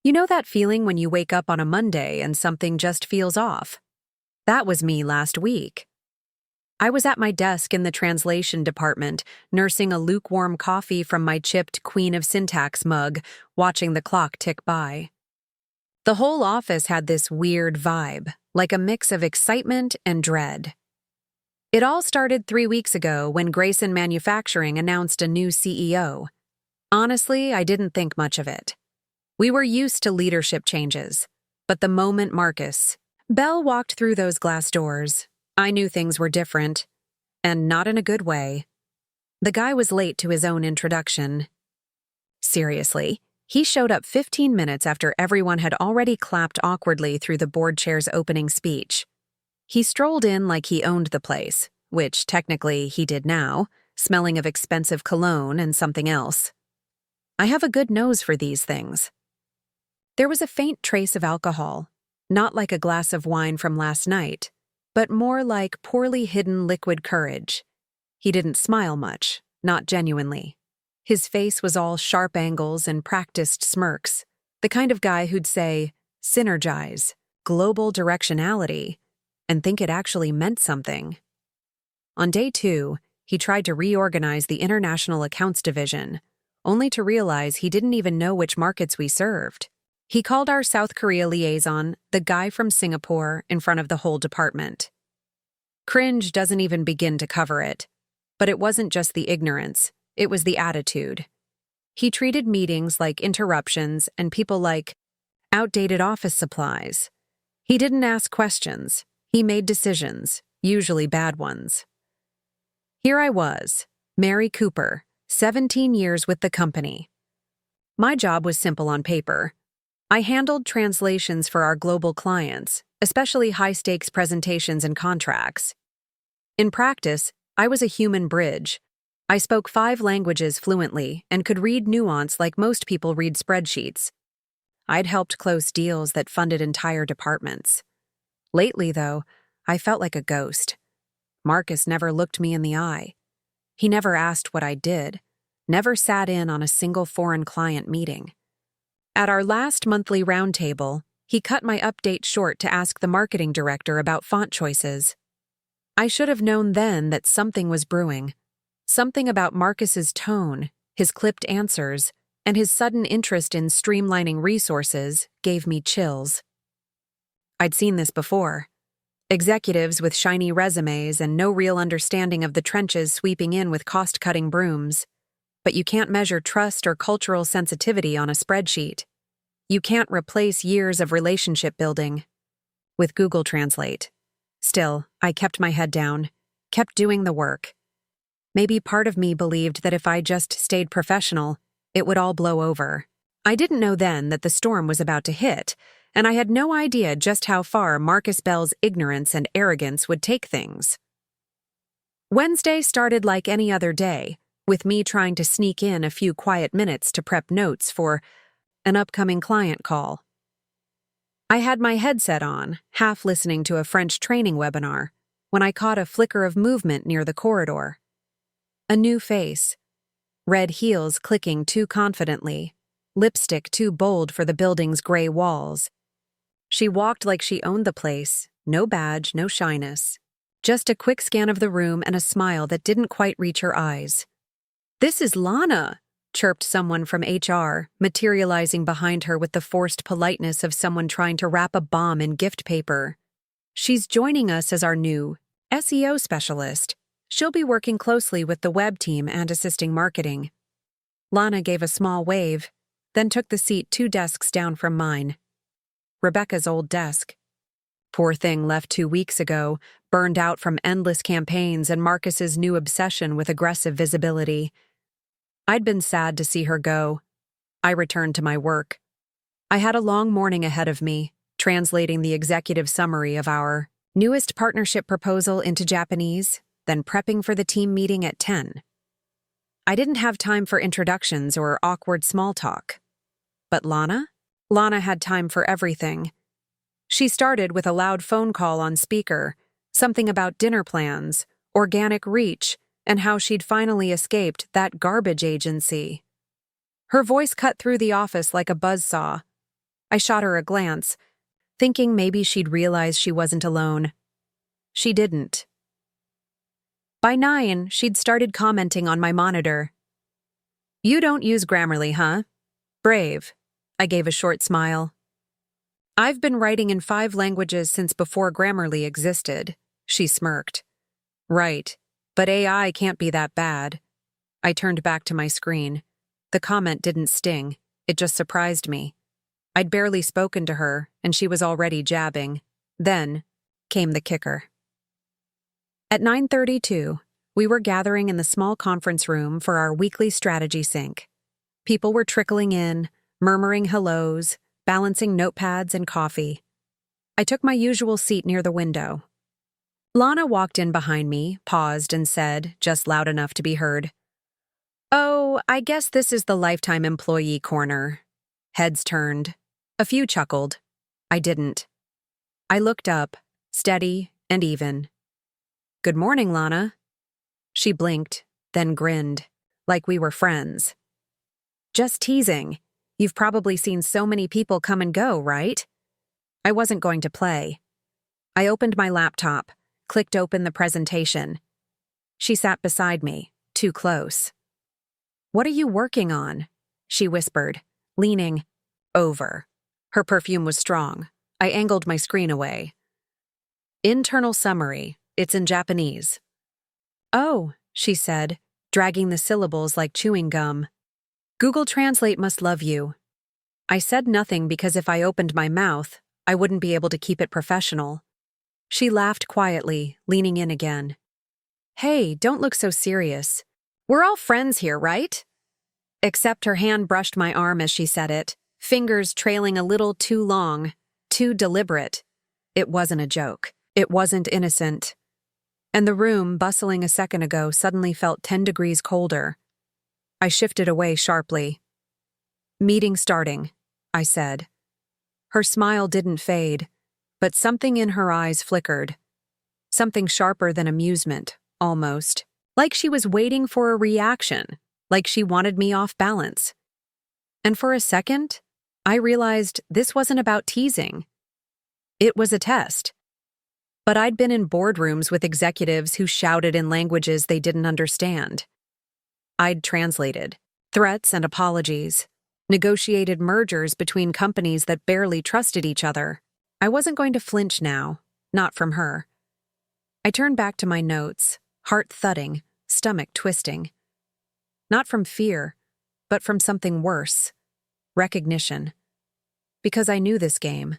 You know that feeling when you wake up on a Monday and something just feels off? That was me last week. I was at my desk in the translation department, nursing a lukewarm coffee from my chipped Queen of Syntax mug, watching the clock tick by. The whole office had this weird vibe, like a mix of excitement and dread. It all started 3 weeks ago when Grayson Manufacturing announced a new CEO. Honestly, I didn't think much of it. We were used to leadership changes, but the moment Marcus Bell walked through those glass doors, I knew things were different, and not in a good way. The guy was late to his own introduction. Seriously, he showed up 15 minutes after everyone had already clapped awkwardly through the board chair's opening speech. He strolled in like he owned the place, which technically he did now, smelling of expensive cologne and something else. I have a good nose for these things. There was a faint trace of alcohol, not like a glass of wine from last night, but more like poorly hidden liquid courage. He didn't smile much, not genuinely. His face was all sharp angles and practiced smirks, the kind of guy who'd say, synergize, global directionality, and think it actually meant something. On day 2, he tried to reorganize the International Accounts Division, only to realize he didn't even know which markets we served. He called our South Korea liaison the guy from Singapore in front of the whole department. Cringe doesn't even begin to cover it, but it wasn't just the ignorance, it was the attitude. He treated meetings like interruptions and people like outdated office supplies. He didn't ask questions, he made decisions, usually bad ones. Here I was, Mary Cooper, 17 years with the company. My job was simple on paper. I handled translations for our global clients, especially high-stakes presentations and contracts. In practice, I was a human bridge. I spoke 5 languages fluently and could read nuance like most people read spreadsheets. I'd helped close deals that funded entire departments. Lately, though, I felt like a ghost. Marcus never looked me in the eye. He never asked what I did, never sat in on a single foreign client meeting. At our last monthly roundtable, he cut my update short to ask the marketing director about font choices. I should have known then that something was brewing. Something about Marcus's tone, his clipped answers, and his sudden interest in streamlining resources gave me chills. I'd seen this before. Executives with shiny resumes and no real understanding of the trenches sweeping in with cost-cutting brooms. But you can't measure trust or cultural sensitivity on a spreadsheet. You can't replace years of relationship building with Google Translate. Still, I kept my head down, kept doing the work. Maybe part of me believed that if I just stayed professional, it would all blow over. I didn't know then that the storm was about to hit, and I had no idea just how far Marcus Bell's ignorance and arrogance would take things. Wednesday started like any other day, with me trying to sneak in a few quiet minutes to prep notes for an upcoming client call. I had my headset on, half listening to a French training webinar, when I caught a flicker of movement near the corridor. A new face. Red heels clicking too confidently, lipstick too bold for the building's gray walls. She walked like she owned the place, no badge, no shyness. Just a quick scan of the room and a smile that didn't quite reach her eyes. "This is Lana," chirped someone from HR, materializing behind her with the forced politeness of someone trying to wrap a bomb in gift paper. "She's joining us as our new SEO specialist. She'll be working closely with the web team and assisting marketing." Lana gave a small wave, then took the seat 2 desks down from mine. Rebecca's old desk. Poor thing left 2 weeks ago, burned out from endless campaigns and Marcus's new obsession with aggressive visibility. I'd been sad to see her go. I returned to my work. I had a long morning ahead of me, translating the executive summary of our newest partnership proposal into Japanese, then prepping for the team meeting at 10. I didn't have time for introductions or awkward small talk. But Lana? Lana had time for everything. She started with a loud phone call on speaker, something about dinner plans, organic reach, and how she'd finally escaped that garbage agency. Her voice cut through the office like a buzzsaw. I shot her a glance, thinking maybe she'd realize she wasn't alone. She didn't. By 9, she'd started commenting on my monitor. "You don't use Grammarly, huh? Brave." I gave a short smile. "I've been writing in 5 languages since before Grammarly existed," she smirked. "Right, but AI can't be that bad." I turned back to my screen. The comment didn't sting, it just surprised me. I'd barely spoken to her, and she was already jabbing. Then came the kicker. At 9:32, we were gathering in the small conference room for our weekly strategy sync. People were trickling in, murmuring hellos, balancing notepads and coffee. I took my usual seat near the window. Lana walked in behind me, paused, and said, just loud enough to be heard, "Oh, I guess this is the lifetime employee corner." Heads turned. A few chuckled. I didn't. I looked up, steady and even. "Good morning, Lana." She blinked, then grinned, like we were friends. "Just teasing. You've probably seen so many people come and go, right?" I wasn't going to play. I opened my laptop, clicked open the presentation. She sat beside me, too close. "What are you working on?" she whispered, leaning over. Her perfume was strong. I angled my screen away. "Internal summary. It's in Japanese." "Oh," she said, dragging the syllables like chewing gum. "Google Translate must love you." I said nothing because if I opened my mouth, I wouldn't be able to keep it professional. She laughed quietly, leaning in again. "Hey, don't look so serious. We're all friends here, right?" Except her hand brushed my arm as she said it, fingers trailing a little too long, too deliberate. It wasn't a joke. It wasn't innocent. And the room, bustling a second ago, suddenly felt 10 degrees colder. I shifted away sharply. "Meeting starting," I said. Her smile didn't fade, but something in her eyes flickered. Something sharper than amusement, almost. Like she was waiting for a reaction, like she wanted me off balance. And for a second, I realized this wasn't about teasing. It was a test. But I'd been in boardrooms with executives who shouted in languages they didn't understand. I'd translated threats and apologies, negotiated mergers between companies that barely trusted each other. I wasn't going to flinch now, not from her. I turned back to my notes, heart thudding, stomach twisting. Not from fear, but from something worse. Recognition. Because I knew this game.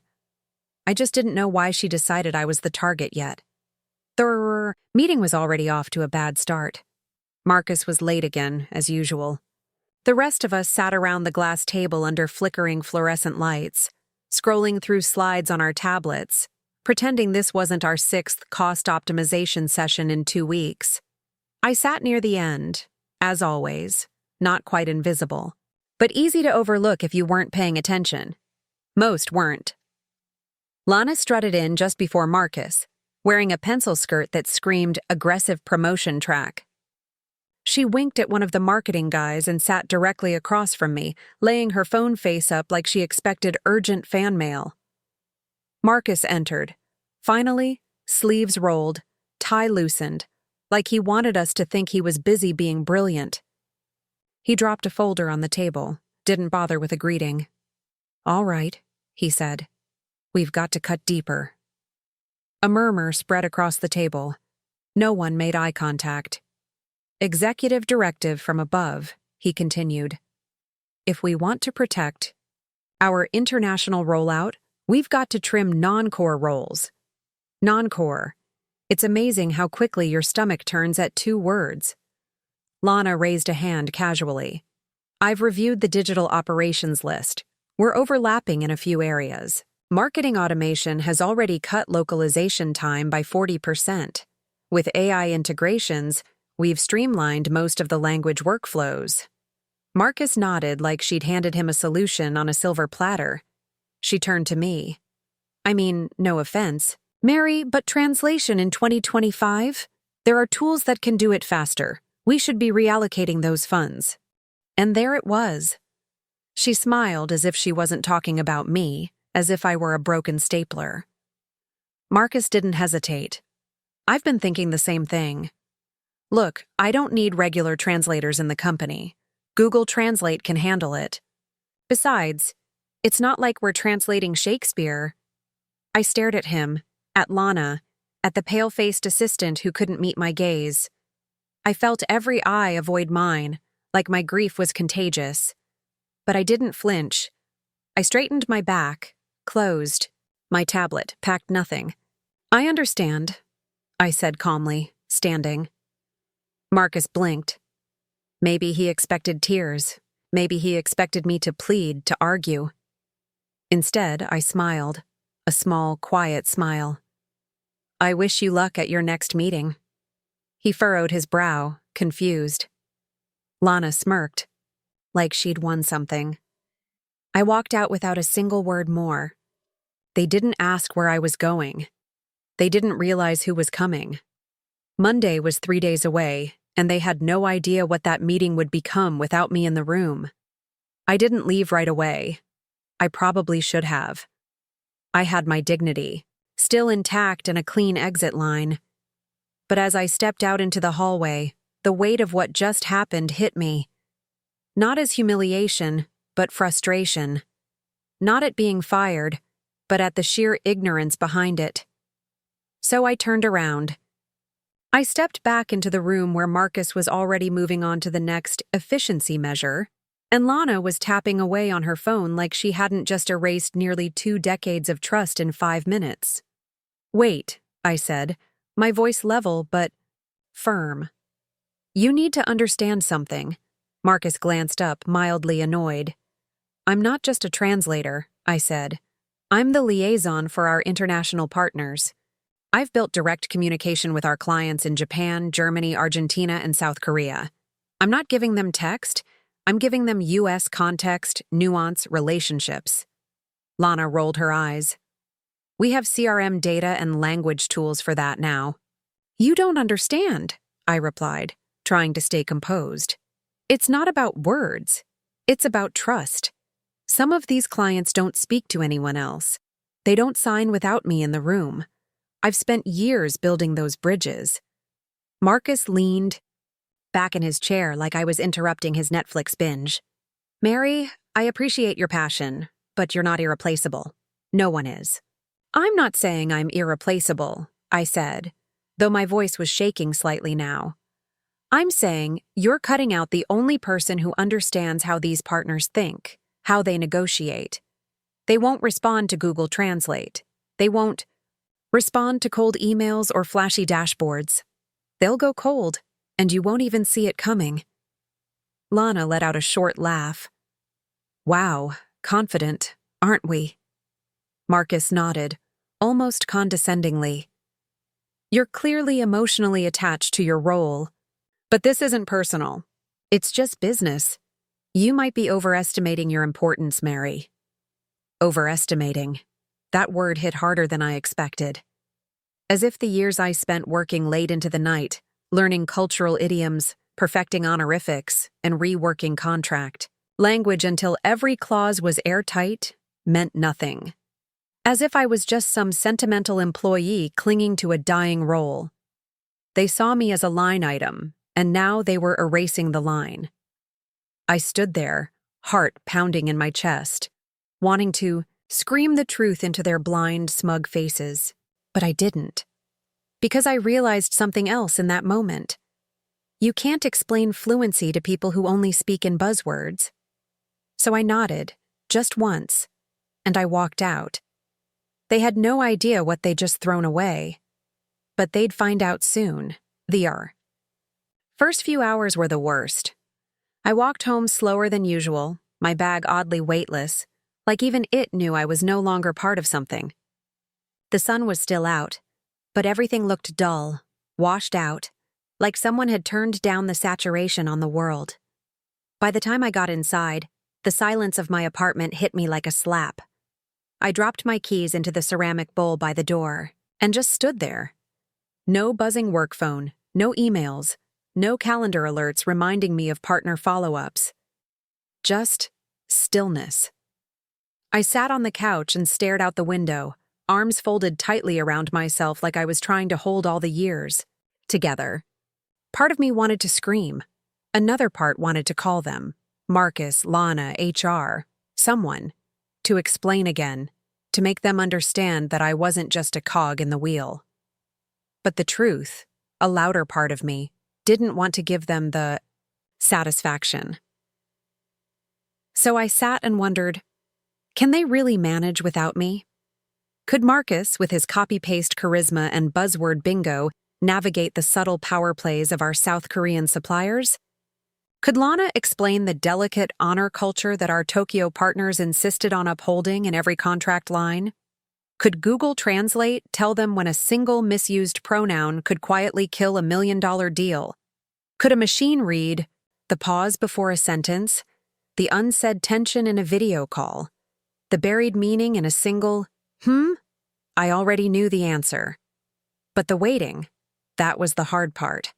I just didn't know why she decided I was the target yet. The meeting was already off to a bad start. Marcus was late again, as usual. The rest of us sat around the glass table under flickering fluorescent lights, scrolling through slides on our tablets, pretending this wasn't our 6th cost optimization session in 2 weeks. I sat near the end, as always, not quite invisible, but easy to overlook if you weren't paying attention. Most weren't. Lana strutted in just before Marcus, wearing a pencil skirt that screamed aggressive promotion track. She winked at one of the marketing guys and sat directly across from me, laying her phone face up like she expected urgent fan mail. Marcus entered. Finally, sleeves rolled, tie loosened, like he wanted us to think he was busy being brilliant. He dropped a folder on the table, didn't bother with a greeting. "All right," he said. "We've got to cut deeper." A murmur spread across the table. No one made eye contact. "Executive directive from above," he continued. "If we want to protect our international rollout, we've got to trim non-core roles." Non-core. It's amazing how quickly your stomach turns at 2 words. Lana raised a hand casually. "I've reviewed the digital operations list. We're overlapping in a few areas. Marketing automation has already cut localization time by 40%. With AI integrations, we've streamlined most of the language workflows." Marcus nodded like she'd handed him a solution on a silver platter. She turned to me. "I mean, no offense, Mary, but translation in 2025? There are tools that can do it faster. We should be reallocating those funds." And there it was. She smiled as if she wasn't talking about me, as if I were a broken stapler. Marcus didn't hesitate. I've been thinking the same thing. Look, I don't need regular translators in the company. Google Translate can handle it. Besides, it's not like we're translating Shakespeare. I stared at him, at Lana, at the pale-faced assistant who couldn't meet my gaze. I felt every eye avoid mine, like my grief was contagious. But I didn't flinch. I straightened my back, closed. My tablet packed nothing. I understand, I said calmly, standing. Marcus blinked. Maybe he expected tears. Maybe he expected me to plead, to argue. Instead, I smiled, a small, quiet smile. I wish you luck at your next meeting. He furrowed his brow, confused. Lana smirked, like she'd won something. I walked out without a single word more. They didn't ask where I was going. They didn't realize who was coming. Monday was 3 days away, and they had no idea what that meeting would become without me in the room. I didn't leave right away. I probably should have. I had my dignity, still intact and a clean exit line. But as I stepped out into the hallway, the weight of what just happened hit me. Not as humiliation, but frustration. Not at being fired, but at the sheer ignorance behind it. So I turned around. I stepped back into the room where Marcus was already moving on to the next efficiency measure, and Lana was tapping away on her phone like she hadn't just erased nearly 2 decades of trust in 5 minutes. Wait, I said, my voice level but firm. You need to understand something. Marcus glanced up, mildly annoyed. I'm not just a translator, I said. I'm the liaison for our international partners. I've built direct communication with our clients in Japan, Germany, Argentina, and South Korea. I'm not giving them text. I'm giving them U.S. context, nuance, relationships. Lana rolled her eyes. We have CRM data and language tools for that now. You don't understand, I replied, trying to stay composed. It's not about words. It's about trust. Some of these clients don't speak to anyone else. They don't sign without me in the room. I've spent years building those bridges. Marcus leaned back in his chair like I was interrupting his Netflix binge. Mary, I appreciate your passion, but you're not irreplaceable. No one is. I'm not saying I'm irreplaceable, I said, though my voice was shaking slightly now. I'm saying you're cutting out the only person who understands how these partners think, how they negotiate. They won't respond to Google Translate. They won't respond to cold emails or flashy dashboards. They'll go cold, and you won't even see it coming. Lana let out a short laugh. Wow, confident, aren't we? Marcus nodded, almost condescendingly. You're clearly emotionally attached to your role. But this isn't personal. It's just business. You might be overestimating your importance, Mary. Overestimating. That word hit harder than I expected. As if the years I spent working late into the night, learning cultural idioms, perfecting honorifics, and reworking contract language until every clause was airtight, meant nothing. As if I was just some sentimental employee clinging to a dying role. They saw me as a line item, and now they were erasing the line. I stood there, heart pounding in my chest, wanting to scream the truth into their blind, smug faces. But I didn't. Because I realized something else in that moment. You can't explain fluency to people who only speak in buzzwords. So I nodded, just once, and I walked out. They had no idea what they'd just thrown away. But they'd find out soon. First few hours were the worst. I walked home slower than usual, my bag oddly weightless, like even it knew I was no longer part of something. The sun was still out, but everything looked dull, washed out, like someone had turned down the saturation on the world. By the time I got inside, the silence of my apartment hit me like a slap. I dropped my keys into the ceramic bowl by the door and just stood there. No buzzing work phone, no emails, no calendar alerts reminding me of partner follow-ups. Just Stillness. I sat on the couch and stared out the window, arms folded tightly around myself like I was trying to hold all the years together. Part of me wanted to scream. Another part wanted to call them, Marcus, Lana, HR, someone, to explain again, to make them understand that I wasn't just a cog in the wheel. But the truth, a louder part of me, didn't want to give them the satisfaction. So I sat and wondered, can they really manage without me? Could Marcus, with his copy-paste charisma and buzzword bingo, navigate the subtle power plays of our South Korean suppliers? Could Lana explain the delicate honor culture that our Tokyo partners insisted on upholding in every contract line? Could Google Translate tell them when a single misused pronoun could quietly kill $1 million deal? Could a machine read the pause before a sentence, the unsaid tension in a video call, the buried meaning in a single, I already knew the answer. But the waiting, that was the hard part.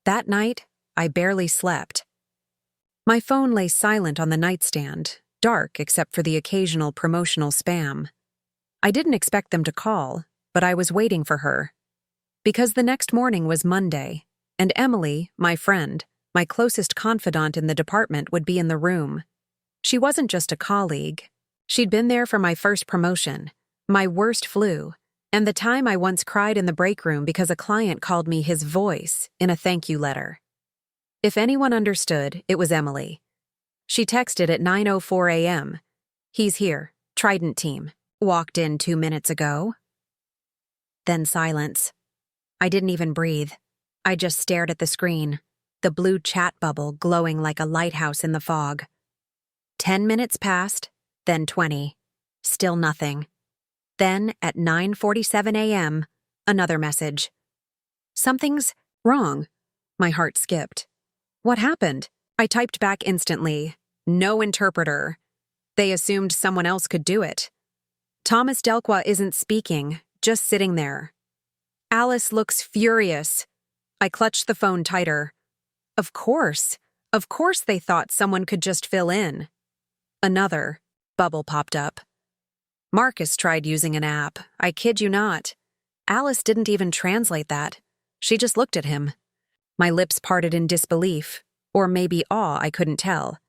That night, I barely slept. My phone lay silent on the nightstand, dark except for the occasional promotional spam. I didn't expect them to call, but I was waiting for her. Because the next morning was Monday, and Emily, my friend, my closest confidant in the department, would be in the room. She wasn't just a colleague. She'd been there for my first promotion, my worst flu, and the time I once cried in the break room because a client called me his voice in a thank you letter. If anyone understood, it was Emily. She texted at 9:04 a.m. "He's here, Trident team. Walked in 2 minutes ago." Then silence. I didn't even breathe. I just stared at the screen, the blue chat bubble glowing like a lighthouse in the fog. 10 minutes passed, then 20. Still nothing. Then, at 9:47 a.m., another message. "Something's wrong." My heart skipped. "What happened?" I typed back instantly. "No interpreter." They assumed someone else could do it. "Thomas Delqua isn't speaking, just sitting there." "Alice looks furious." I clutched the phone tighter. Of course they thought someone could just fill in. Another bubble popped up. "Marcus tried using an app, I kid you not." Alice didn't even translate that. She just looked at him. My lips parted in disbelief, or maybe awe, I couldn't tell.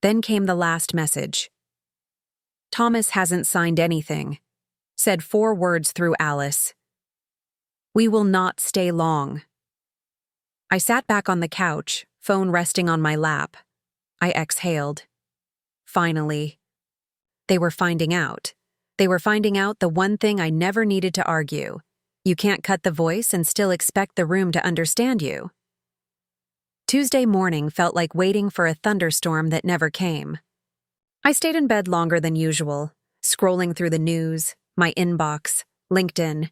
Then came the last message. "Thomas hasn't signed anything," said 4 words through Alice. "We will not stay long." I sat back on the couch, phone resting on my lap. I exhaled. Finally. They were finding out. They were finding out the one thing I never needed to argue. You can't cut the voice and still expect the room to understand you. Tuesday morning felt like waiting for a thunderstorm that never came. I stayed in bed longer than usual, scrolling through the news, my inbox, LinkedIn,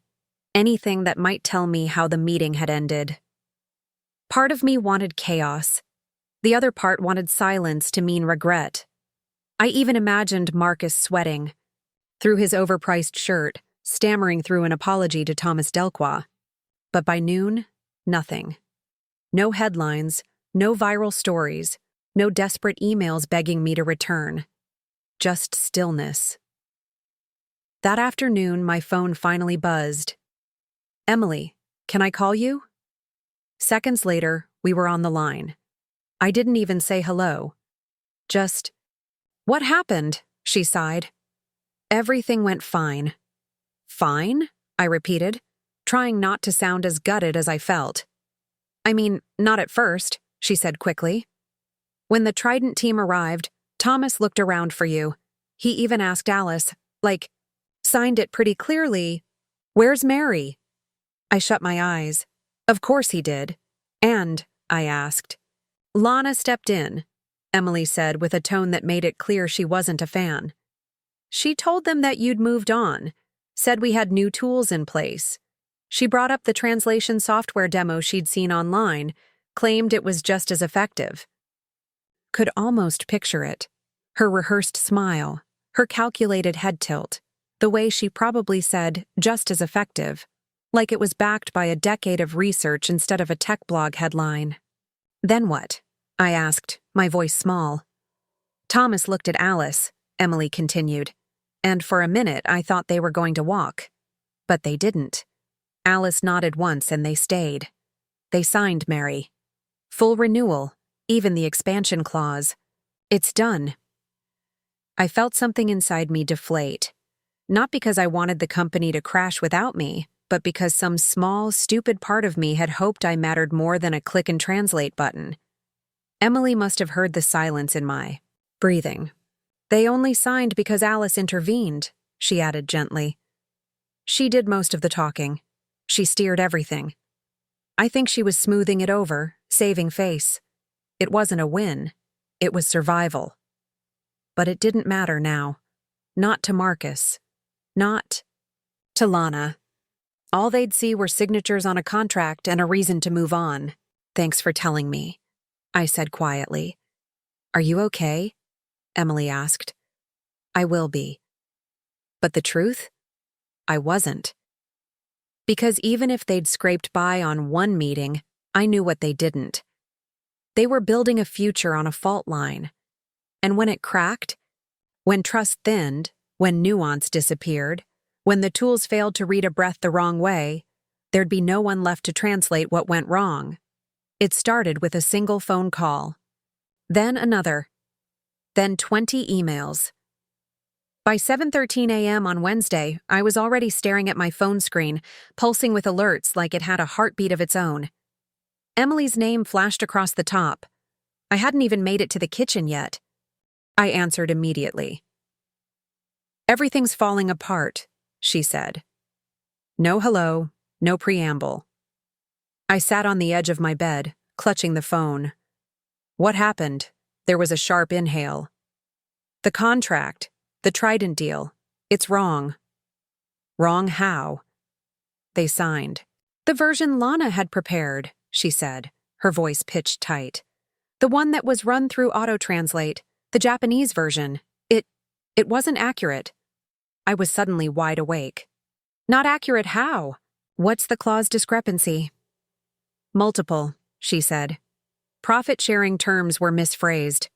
anything that might tell me how the meeting had ended. Part of me wanted chaos. The other part wanted silence to mean regret. I even imagined Marcus sweating, through his overpriced shirt, stammering through an apology to Thomas Delqua. But by noon, nothing. No headlines, no viral stories, no desperate emails begging me to return. Just stillness. That afternoon, my phone finally buzzed. "Emily, can I call you?" Seconds later, we were on the line. I didn't even say hello. Just, "What happened?" she sighed. "Everything went fine." "Fine?" I repeated, trying not to sound as gutted as I felt. "I mean, not at first," she said quickly. "When the Trident team arrived, Thomas looked around for you. He even asked Alice, signed it pretty clearly, 'Where's Mary?'" I shut my eyes. Of course he did. "And?" I asked. "Lana stepped in," Emily said with a tone that made it clear she wasn't a fan. "She told them that you'd moved on, said we had new tools in place. She brought up the translation software demo she'd seen online, claimed it was just as effective." Could almost picture it. Her rehearsed smile, her calculated head tilt, the way she probably said, "just as effective," like it was backed by a decade of research instead of a tech blog headline. "Then what?" I asked, my voice small. Thomas looked at Alice, Emily continued, and for a minute I thought they were going to walk. But they didn't. Alice nodded once and they stayed. They signed Mary. Full renewal, even the expansion clause. It's done. I felt something inside me deflate. Not because I wanted the company to crash without me, but because some small, stupid part of me had hoped I mattered more than a click and translate button. Emily must have heard the silence in my breathing. They only signed because Alice intervened, she added gently. She did most of the talking. She steered everything. I think she was smoothing it over, saving face. It wasn't a win. It was survival. But it didn't matter now. Not to Marcus. Not to Lana. All they'd see were signatures on a contract and a reason to move on. Thanks for telling me, I said quietly. Are you okay? Emily asked. I will be. But the truth? I wasn't. Because even if they'd scraped by on one meeting, I knew what they didn't. They were building a future on a fault line. And when it cracked, when trust thinned, when nuance disappeared, when the tools failed to read a breath the wrong way, there'd be no one left to translate what went wrong. It started with a single phone call. Then another. Then 20 emails. By 7:13 a.m. on Wednesday, I was already staring at my phone screen, pulsing with alerts like it had a heartbeat of its own. Emily's name flashed across the top. I hadn't even made it to the kitchen yet. I answered immediately. Everything's falling apart, she said. No hello, no preamble. I sat on the edge of my bed, clutching the phone. What happened? There was a sharp inhale. The contract. The Trident deal. It's wrong. Wrong how? They signed. The version Lana had prepared, she said, her voice pitched tight. The one that was run through auto-translate, the Japanese version. It wasn't accurate. I was suddenly wide awake. Not accurate how? What's the clause discrepancy? Multiple, she said. Profit-sharing terms were misphrased.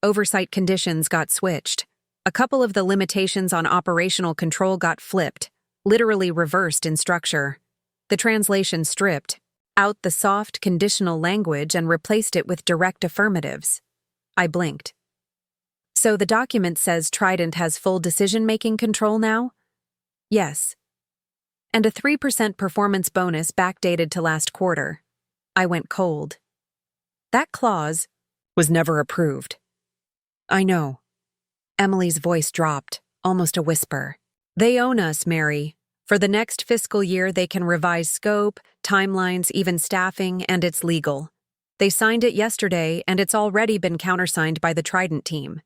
Oversight conditions got switched. A couple of the limitations on operational control got flipped, literally reversed in structure. The translation stripped out the soft, conditional language and replaced it with direct affirmatives. I blinked. So the document says Trident has full decision-making control now? Yes. And a 3% performance bonus backdated to last quarter. I went cold. That clause was never approved. I know. Emily's voice dropped, almost a whisper. They own us, Mary. For the next fiscal year, they can revise scope, timelines, even staffing, and it's legal. They signed it yesterday, and it's already been countersigned by the Trident team.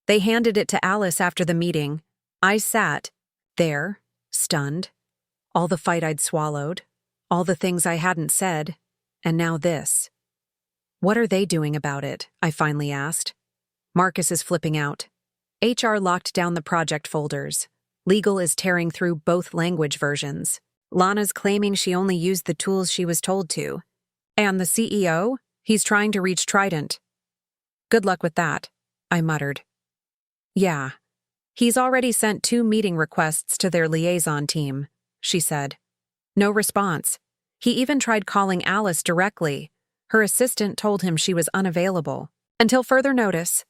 They handed it to Alice after the meeting. I sat there, stunned. All the fight I'd swallowed, all the things I hadn't said, and now this. What are they doing about it? I finally asked. Marcus is flipping out. HR locked down the project folders. Legal is tearing through both language versions. Lana's claiming she only used the tools she was told to. And the CEO? He's trying to reach Trident. Good luck with that, I muttered. Yeah. He's already sent 2 meeting requests to their liaison team, she said. No response. He even tried calling Alice directly. Her assistant told him she was unavailable. Until further notice.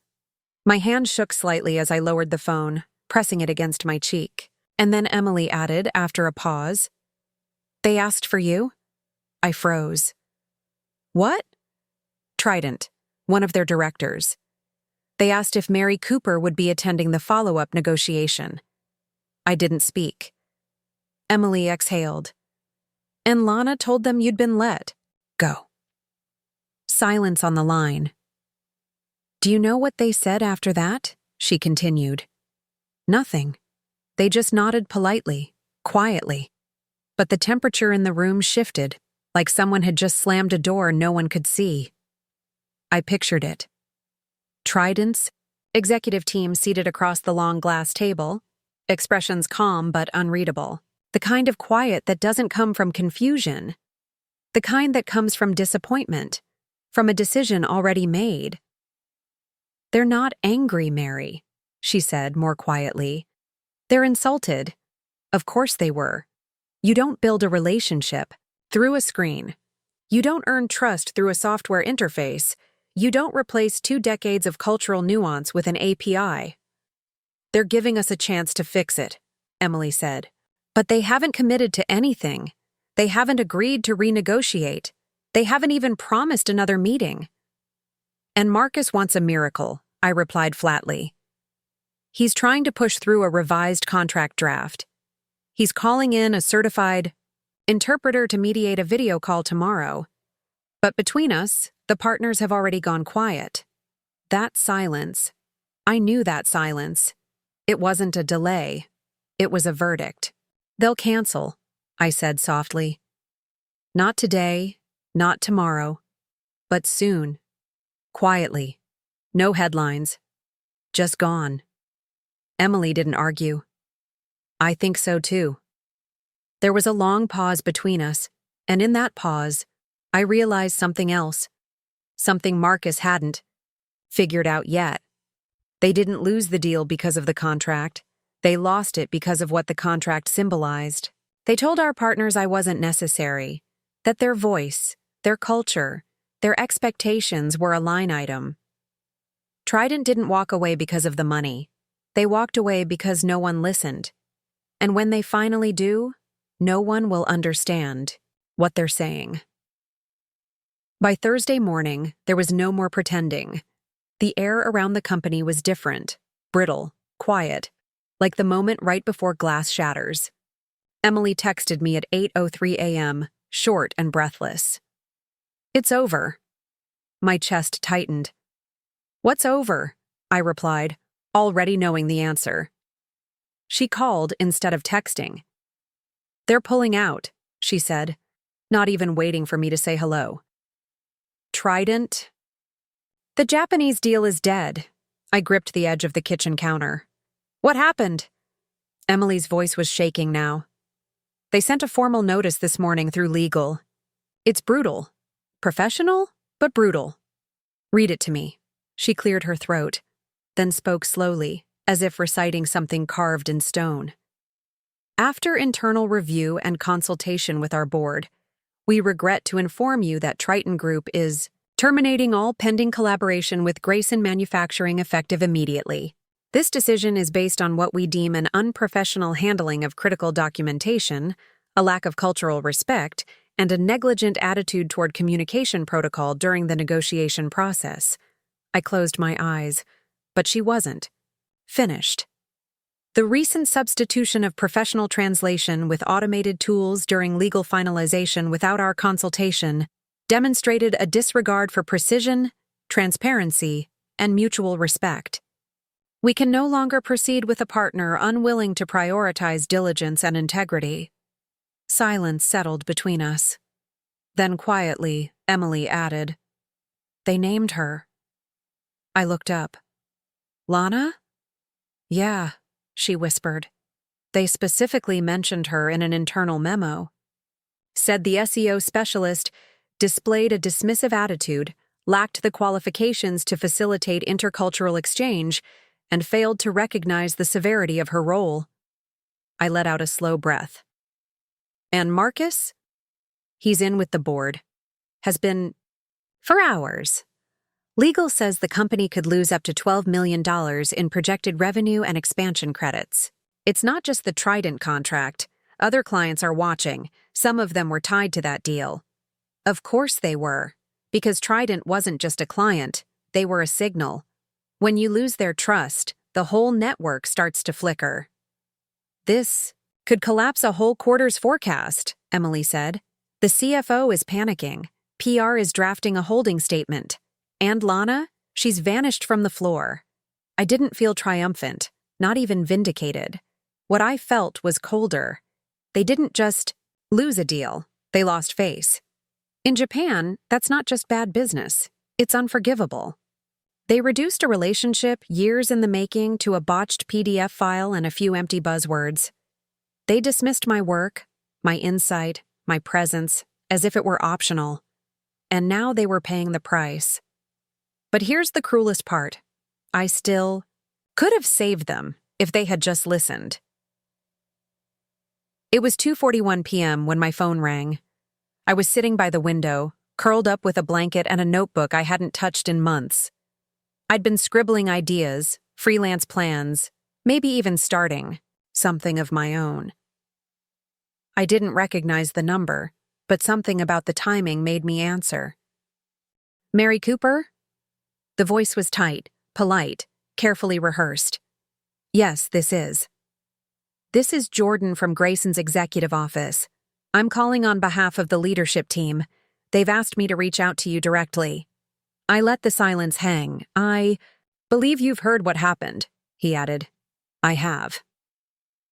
My hand shook slightly as I lowered the phone, pressing it against my cheek. And then Emily added, after a pause, They asked for you? I froze. What? Trident, one of their directors. They asked if Mary Cooper would be attending the follow-up negotiation. I didn't speak. Emily exhaled. And Lana told them you'd been let. Go. Silence on the line. Do you know what they said after that? She continued. Nothing. They just nodded politely, quietly. But the temperature in the room shifted, like someone had just slammed a door no one could see. I pictured it. Trident's executive team seated across the long glass table, expressions calm but unreadable, the kind of quiet that doesn't come from confusion, the kind that comes from disappointment, from a decision already made. "They're not angry, Mary," she said more quietly. "They're insulted. Of course they were. You don't build a relationship through a screen. You don't earn trust through a software interface. You don't replace 2 decades of cultural nuance with an API. They're giving us a chance to fix it," Emily said. "But they haven't committed to anything. They haven't agreed to renegotiate. They haven't even promised another meeting." "And Marcus wants a miracle," I replied flatly. "He's trying to push through a revised contract draft. He's calling in a certified interpreter to mediate a video call tomorrow. But between us, the partners have already gone quiet. That silence, I knew that silence. It wasn't a delay. It was a verdict. They'll cancel," I said softly. "Not today, not tomorrow, but soon. Quietly. No headlines. Just gone." Emily didn't argue. "I think so too." There was a long pause between us, and in that pause, I realized something else. Something Marcus hadn't figured out yet. They didn't lose the deal because of the contract. They lost it because of what the contract symbolized. They told our partners I wasn't necessary, that their voice, their culture, their expectations were a line item. Trident didn't walk away because of the money. They walked away because no one listened. And when they finally do, no one will understand what they're saying. By Thursday morning, there was no more pretending. The air around the company was different, brittle, quiet, like the moment right before glass shatters. Emily texted me at 8:03 a.m., short and breathless. "It's over." My chest tightened. "What's over?" I replied, already knowing the answer. She called instead of texting. "They're pulling out," she said, not even waiting for me to say hello. "Trident?" "The Japanese deal is dead." I gripped the edge of the kitchen counter. "What happened?" Emily's voice was shaking now. "They sent a formal notice this morning through legal. It's brutal. Professional, but brutal." "Read it to me." She cleared her throat, then spoke slowly, as if reciting something carved in stone. "After internal review and consultation with our board, we regret to inform you that Triton Group is terminating all pending collaboration with Grayson Manufacturing effective immediately. This decision is based on what we deem an unprofessional handling of critical documentation, a lack of cultural respect, and a negligent attitude toward communication protocol during the negotiation process." I closed my eyes, but she wasn't finished. "The recent substitution of professional translation with automated tools during legal finalization without our consultation demonstrated a disregard for precision, transparency, and mutual respect. We can no longer proceed with a partner unwilling to prioritize diligence and integrity." Silence settled between us. Then quietly, Emily added, "They named her." I looked up. "Lana?" "Yeah," she whispered. "They specifically mentioned her in an internal memo. Said the SEO specialist displayed a dismissive attitude, lacked the qualifications to facilitate intercultural exchange, and failed to recognize the severity of her role." I let out a slow breath. "And Marcus?" "He's in with the board. Has been for hours. Legal says the company could lose up to $12 million in projected revenue and expansion credits. It's not just the Trident contract. Other clients are watching. Some of them were tied to that deal." Of course they were, because Trident wasn't just a client, they were a signal. When you lose their trust, the whole network starts to flicker. "This could collapse a whole quarter's forecast," Emily said. "The CFO is panicking. PR is drafting a holding statement. And Lana, she's vanished from the floor." I didn't feel triumphant, not even vindicated. What I felt was colder. They didn't just lose a deal, they lost face. In Japan, that's not just bad business, it's unforgivable. They reduced a relationship years in the making to a botched PDF file and a few empty buzzwords. They dismissed my work, my insight, my presence, as if it were optional. And now they were paying the price. But here's the cruelest part. I still could have saved them if they had just listened. It was 2:41 p.m. when my phone rang. I was sitting by the window, curled up with a blanket and a notebook I hadn't touched in months. I'd been scribbling ideas, freelance plans, maybe even starting something of my own. I didn't recognize the number, but something about the timing made me answer. Mary Cooper? The voice was tight, polite, carefully rehearsed. Yes, this is. This is Jordan from Grayson's executive office. I'm calling on behalf of the leadership team. They've asked me to reach out to you directly. I let the silence hang. I believe you've heard what happened, he added. I have.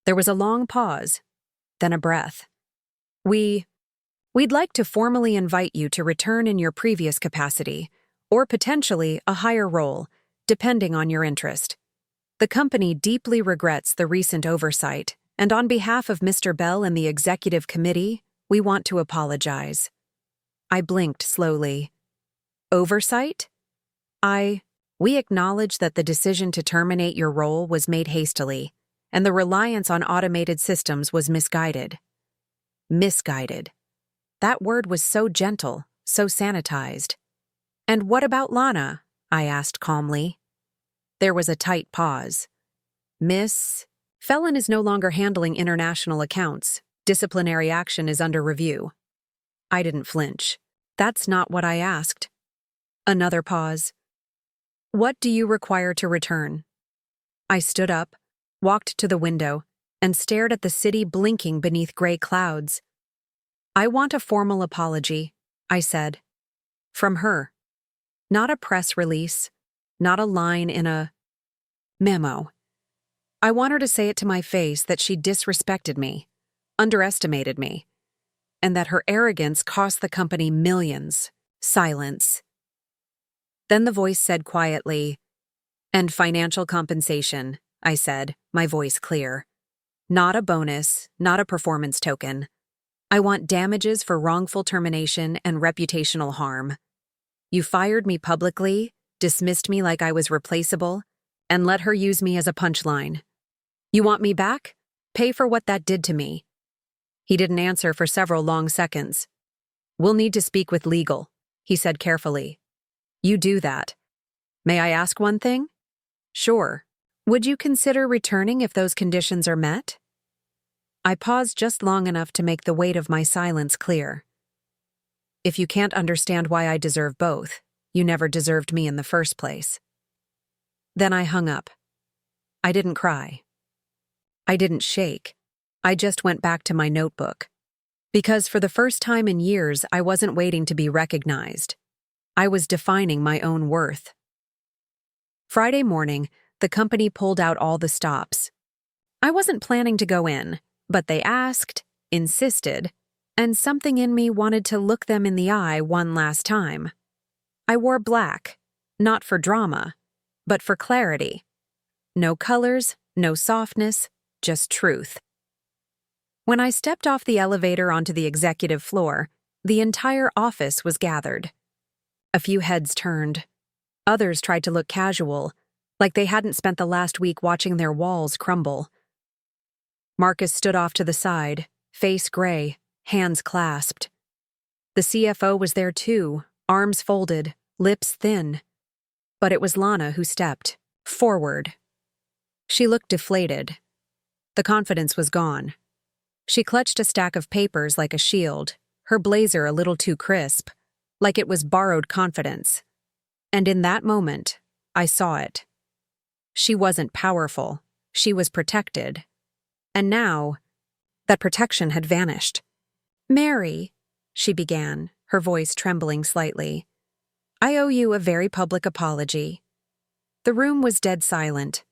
There was a long pause, then a breath. We'd like to formally invite you to return in your previous capacity, or potentially a higher role, depending on your interest. The company deeply regrets the recent oversight, and on behalf of Mr. Bell and the executive committee, we want to apologize. I blinked slowly. Oversight? We acknowledge that the decision to terminate your role was made hastily, and the reliance on automated systems was misguided. Misguided. That word was so gentle, so sanitized. And what about Lana? I asked calmly. There was a tight pause. Miss Felon is no longer handling international accounts. Disciplinary action is under review. I didn't flinch. That's not what I asked. Another pause. What do you require to return? I stood up, walked to the window, and stared at the city blinking beneath gray clouds. I want a formal apology, I said. From her. Not a press release, not a line in a memo. I want her to say it to my face that she disrespected me, underestimated me, and that her arrogance cost the company millions. Silence. Then the voice said quietly, "And financial compensation," I said, my voice clear. Not a bonus, not a performance token. I want damages for wrongful termination and reputational harm. You fired me publicly, dismissed me like I was replaceable, and let her use me as a punchline. You want me back? Pay for what that did to me. He didn't answer for several long seconds. We'll need to speak with legal, he said carefully. You do that. May I ask one thing? Sure. Would you consider returning if those conditions are met? I paused just long enough to make the weight of my silence clear. If you can't understand why I deserve both, you never deserved me in the first place. Then I hung up. I didn't cry. I didn't shake. I just went back to my notebook. Because for the first time in years, I wasn't waiting to be recognized. I was defining my own worth. Friday morning, the company pulled out all the stops. I wasn't planning to go in, but they asked, insisted, and something in me wanted to look them in the eye one last time. I wore black, not for drama, but for clarity. No colors, no softness, just truth. When I stepped off the elevator onto the executive floor, the entire office was gathered. A few heads turned. Others tried to look casual, like they hadn't spent the last week watching their walls crumble. Marcus stood off to the side, face gray, hands clasped. The CFO was there too, arms folded, lips thin. But it was Lana who stepped forward. She looked deflated. The confidence was gone. She clutched a stack of papers like a shield, her blazer a little too crisp, like it was borrowed confidence. And in that moment, I saw it. She wasn't powerful. She was protected. And now, that protection had vanished. Mary, she began, her voice trembling slightly. I owe you a very public apology. The room was dead silent.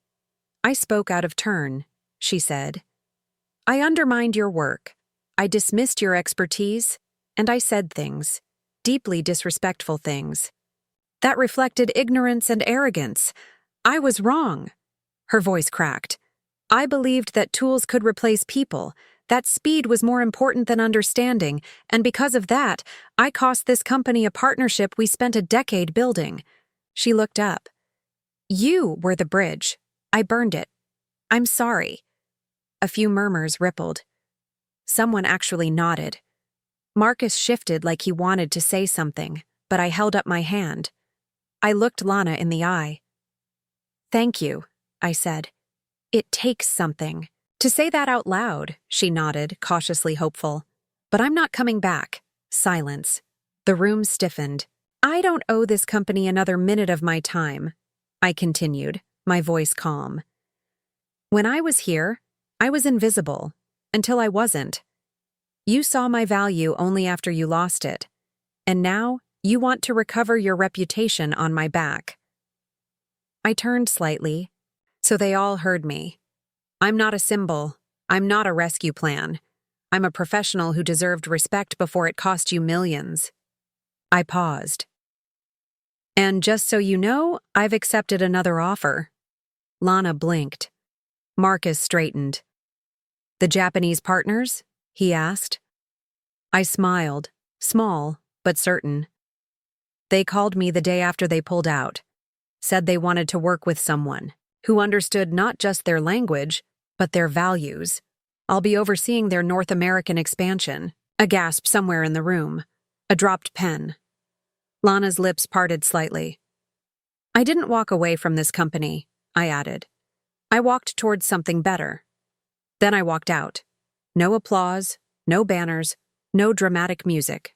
I spoke out of turn, she said. I undermined your work. I dismissed your expertise, and I said things, deeply disrespectful things. That reflected ignorance and arrogance. I was wrong. Her voice cracked. I believed that tools could replace people, that speed was more important than understanding, and because of that, I cost this company a partnership we spent a decade building. She looked up. You were the bridge. I burned it. I'm sorry. A few murmurs rippled. Someone actually nodded. Marcus shifted like he wanted to say something, but I held up my hand. I looked Lana in the eye. Thank you, I said. It takes something. To say that out loud, she nodded, cautiously hopeful. But I'm not coming back. Silence. The room stiffened. I don't owe this company another minute of my time, I continued, my voice calm. When I was here, I was invisible, until I wasn't. You saw my value only after you lost it, and now you want to recover your reputation on my back. I turned slightly, so they all heard me. I'm not a symbol. I'm not a rescue plan. I'm a professional who deserved respect before it cost you millions. I paused. And just so you know, I've accepted another offer. Lana blinked. Marcus straightened. The Japanese partners? He asked. I smiled, small, but certain. They called me the day after they pulled out, said they wanted to work with someone who understood not just their language, but their values. I'll be overseeing their North American expansion. A gasp somewhere in the room. A dropped pen. Lana's lips parted slightly. I didn't walk away from this company, I added. I walked towards something better. Then I walked out. No applause, no banners, no dramatic music.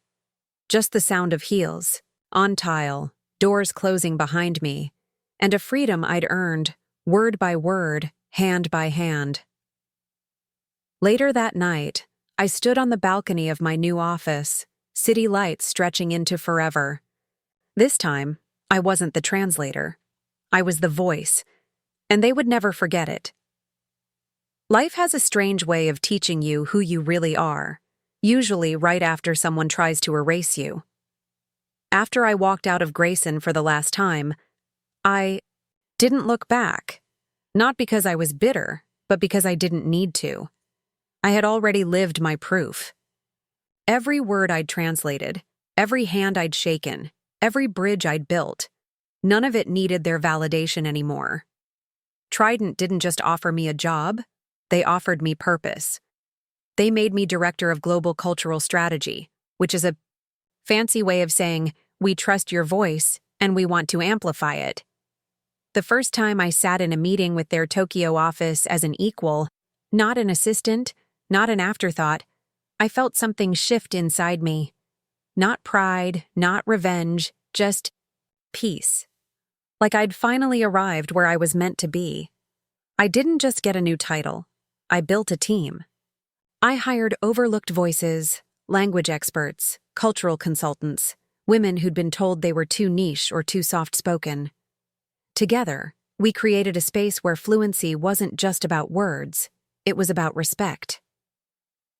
Just the sound of heels, on tile, doors closing behind me, and a freedom I'd earned, word by word, hand by hand. Later that night, I stood on the balcony of my new office, city lights stretching into forever. This time, I wasn't the translator. I was the voice, and they would never forget it. Life has a strange way of teaching you who you really are, usually right after someone tries to erase you. After I walked out of Grayson for the last time, I didn't look back, not because I was bitter, but because I didn't need to. I had already lived my proof. Every word I'd translated, every hand I'd shaken, every bridge I'd built, none of it needed their validation anymore. Trident didn't just offer me a job, they offered me purpose. They made me director of global cultural strategy, which is a fancy way of saying, we trust your voice and we want to amplify it. The first time I sat in a meeting with their Tokyo office as an equal, not an assistant, not an afterthought, I felt something shift inside me. Not pride, not revenge, just peace. Like I'd finally arrived where I was meant to be. I didn't just get a new title. I built a team. I hired overlooked voices, language experts, cultural consultants, women who'd been told they were too niche or too soft-spoken. Together, we created a space where fluency wasn't just about words, it was about respect.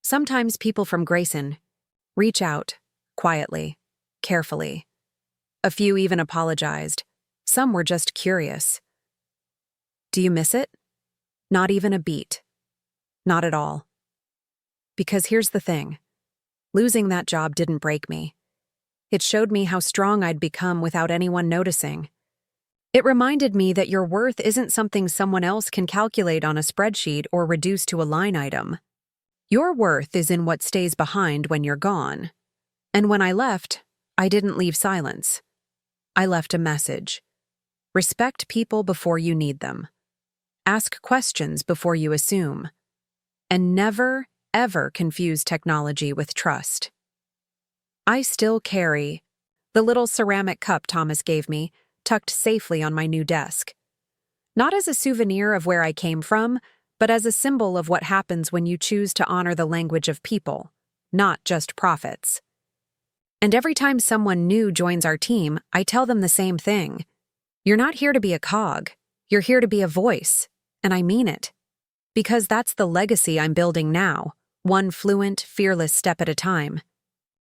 Sometimes people from Grayson reach out, quietly, carefully. A few even apologized. Some were just curious. Do you miss it? Not even a beat. Not at all. Because here's the thing. Losing that job didn't break me. It showed me how strong I'd become without anyone noticing. It reminded me that your worth isn't something someone else can calculate on a spreadsheet or reduce to a line item. Your worth is in what stays behind when you're gone. And when I left, I didn't leave silence. I left a message. Respect people before you need them. Ask questions before you assume. And never, ever confuse technology with trust. I still carry the little ceramic cup Thomas gave me, tucked safely on my new desk. Not as a souvenir of where I came from, but as a symbol of what happens when you choose to honor the language of people, not just profits. And every time someone new joins our team, I tell them the same thing. You're not here to be a cog. You're here to be a voice. And I mean it. Because that's the legacy I'm building now, one fluent, fearless step at a time.